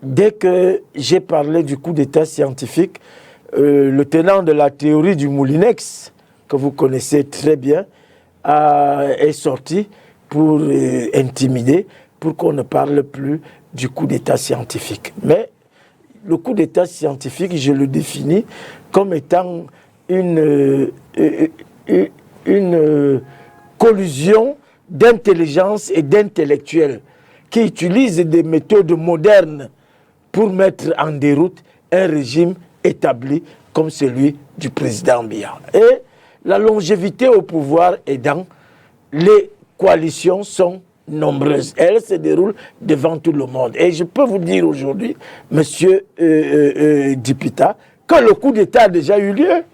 dès que j'ai parlé du coup d'État scientifique, le tenant de la théorie du Moulinex, que vous connaissez très bien, est sorti pour intimider, pour qu'on ne parle plus du coup d'État scientifique. Mais le coup d'État scientifique, je le définis comme étant une collusion d'intelligence et d'intellectuels qui utilisent des méthodes modernes pour mettre en déroute un régime établi comme celui du président Biya. Et la longévité au pouvoir aidant, les coalitions sont nombreuses. Elles se déroulent devant tout le monde. Et je peux vous dire aujourd'hui, monsieur Dipita, que le coup d'État a déjà eu lieu.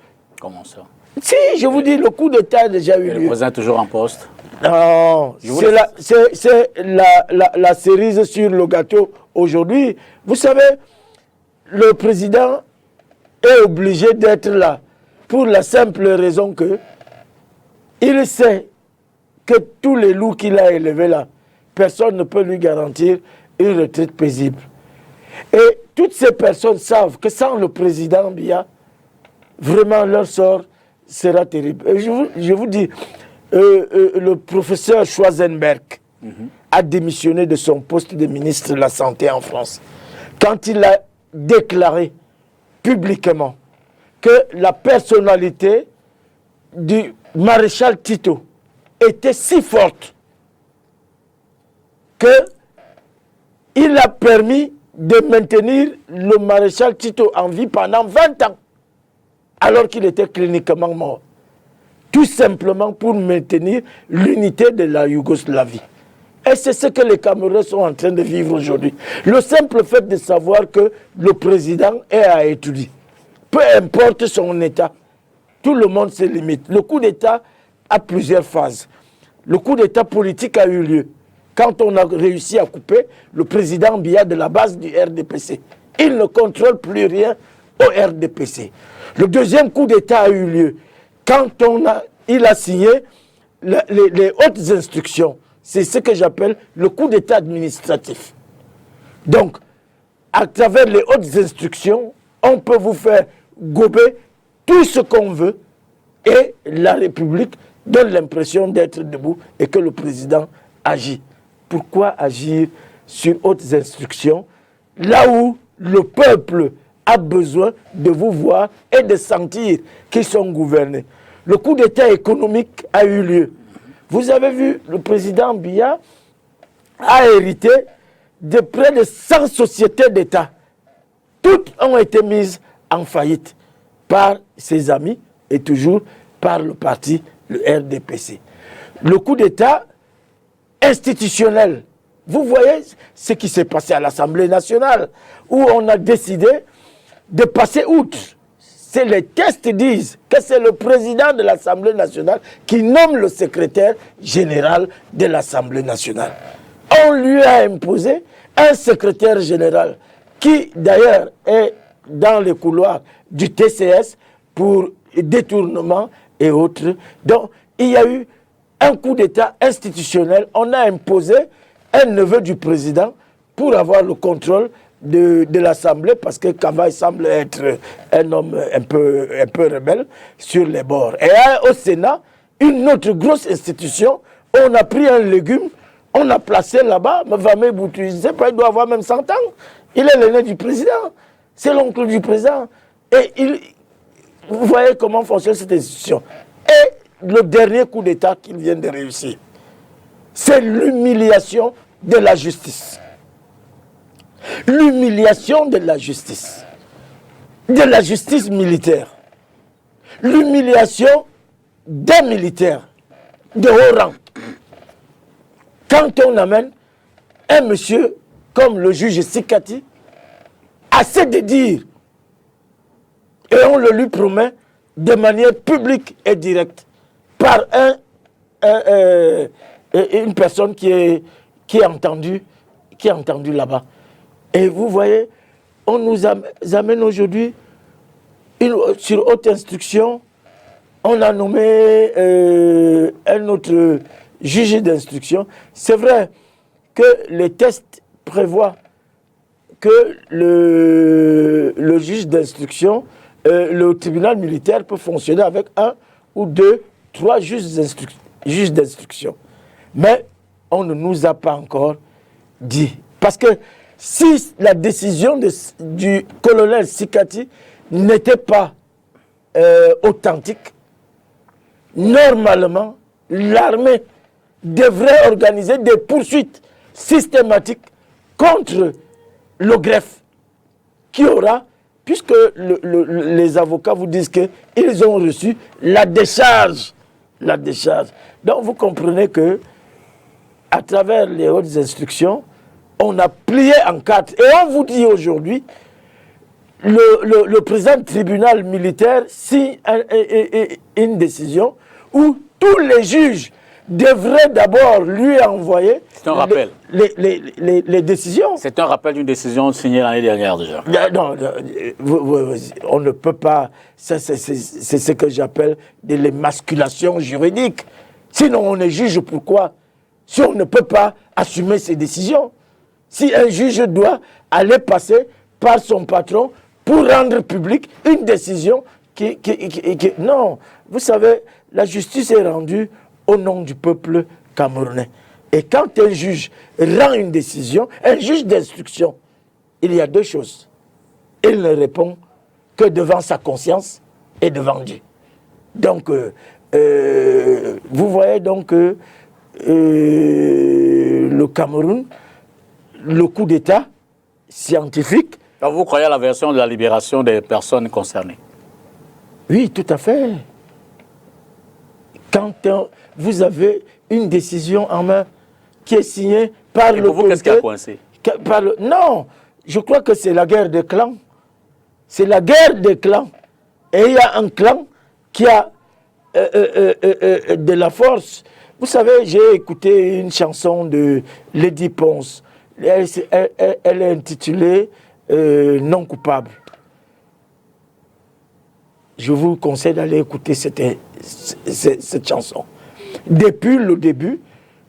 Comment ça? Si, je vous dis, le coup d'État a déjà eu lieu. Le président est toujours en poste? Non, c'est la cerise sur le gâteau aujourd'hui. Vous savez, le président est obligé d'être là pour la simple raison que il sait que tous les loups qu'il a élevés là, personne ne peut lui garantir une retraite paisible. Et toutes ces personnes savent que sans le président Biya, vraiment leur sort sera terrible. Et je vous dis, le professeur Schwarzenberg a démissionné de son poste de ministre de la Santé en France quand il a déclaré publiquement que la personnalité du maréchal Tito était si forte qu'il a permis de maintenir le maréchal Tito en vie pendant 20 ans, alors qu'il était cliniquement mort. Tout simplement pour maintenir l'unité de la Yougoslavie. Et c'est ce que les Camerounais sont en train de vivre aujourd'hui. Le simple fait de savoir que le président est à étudier, peu importe son état, tout le monde se limite. Le coup d'État a plusieurs phases. Le coup d'État politique a eu lieu quand on a réussi à couper le président Biya de la base du RDPC. Il ne contrôle plus rien au RDPC. Le deuxième coup d'État a eu lieu quand il a signé les hautes instructions. C'est ce que j'appelle le coup d'État administratif. Donc, à travers les hautes instructions, on peut vous faire gober tout ce qu'on veut et la République donne l'impression d'être debout et que le président agit. Pourquoi agir sur hautes instructions là où le peuple a besoin de vous voir et de sentir qu'ils sont gouvernés? Le coup d'État économique a eu lieu. Vous avez vu, le président Biya a hérité de près de 100 sociétés d'État. Toutes ont été mises en faillite par ses amis et toujours par le parti, le RDPC. Le coup d'État institutionnel. Vous voyez ce qui s'est passé à l'Assemblée nationale, où on a décidé de passer outre. Les tests disent que c'est le président de l'Assemblée nationale qui nomme le secrétaire général de l'Assemblée nationale. On lui a imposé un secrétaire général qui d'ailleurs est dans les couloirs du TCS pour détournement et autres. Donc il y a eu un coup d'État institutionnel. On a imposé un neveu du président pour avoir le contrôle de l'Assemblée, parce que Kavaï semble être un homme un peu rebelle sur les bords. Et au Sénat, une autre grosse institution, on a pris un légume, on a placé là-bas, Mavame Boutou, je ne sais pas, il doit avoir même 100 ans. Il est l'aîné du président, c'est l'oncle du président. Et vous voyez comment fonctionne cette institution. Et le dernier coup d'État qu'il vient de réussir, c'est l'humiliation de la justice. L'humiliation de la justice militaire, l'humiliation des militaires de haut rang. Quand on amène un monsieur comme le juge Sikati, assez de dire, et on le lui promet de manière publique et directe, par une personne qui est entendue là-bas. Et vous voyez, on nous amène aujourd'hui sur haute instruction, on a nommé un autre juge d'instruction. C'est vrai que les tests prévoient que le juge d'instruction, le tribunal militaire peut fonctionner avec 1 ou 2, 3 juges d'instruction. Mais on ne nous a pas encore dit. Parce que si la décision du colonel Sikati n'était pas authentique, normalement, l'armée devrait organiser des poursuites systématiques contre le greffe qui aura, puisque les avocats vous disent qu'ils ont reçu la décharge. La décharge. Donc vous comprenez que à travers les hautes instructions, on a plié en 4. Et on vous dit aujourd'hui, le président du tribunal militaire signe une décision où tous les juges devraient d'abord lui envoyer les décisions. C'est un rappel d'une décision signée l'année dernière déjà. Non, on ne peut pas. C'est ce que j'appelle de l'émasculation juridique. Sinon, on est juge pourquoi? Si on ne peut pas assumer ses décisions. Si un juge doit aller passer par son patron pour rendre public une décision qui... Non, vous savez, la justice est rendue au nom du peuple camerounais. Et quand un juge rend une décision, un juge d'instruction, il y a 2 choses. Il ne répond que devant sa conscience et devant Dieu. Donc, vous voyez donc que le Cameroun, le coup d'État scientifique... Alors vous croyez à la version de la libération des personnes concernées? Oui, tout à fait. Quand vous avez une décision en main qui est signée par le... Et pour vous, qu'est-ce qui a coincé? Non, je crois que c'est la guerre des clans. C'est la guerre des clans. Et il y a un clan qui a de la force. Vous savez, j'ai écouté une chanson de Lady Ponce. Elle est intitulée Non coupable. Je vous conseille d'aller écouter cette chanson. Depuis le début,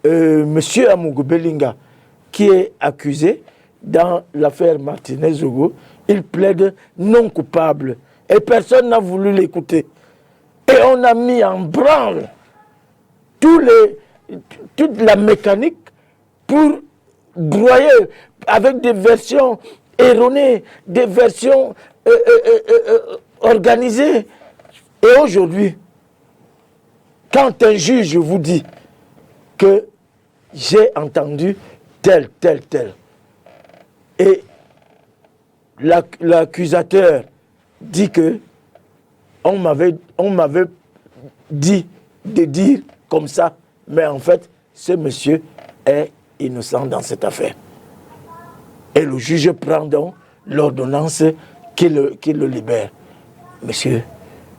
M. Amougou Belinga, qui est accusé dans l'affaire Martinez-Zogo, il plaide non coupable. Et personne n'a voulu l'écouter. Et on a mis en branle toute la mécanique pour broyer avec des versions erronées, des versions organisées. Et aujourd'hui, quand un juge vous dit que j'ai entendu tel, et l'accusateur dit que on m'avait dit de dire comme ça, mais en fait, ce monsieur est innocent dans cette affaire. Et le juge prend donc l'ordonnance qui le libère. Monsieur,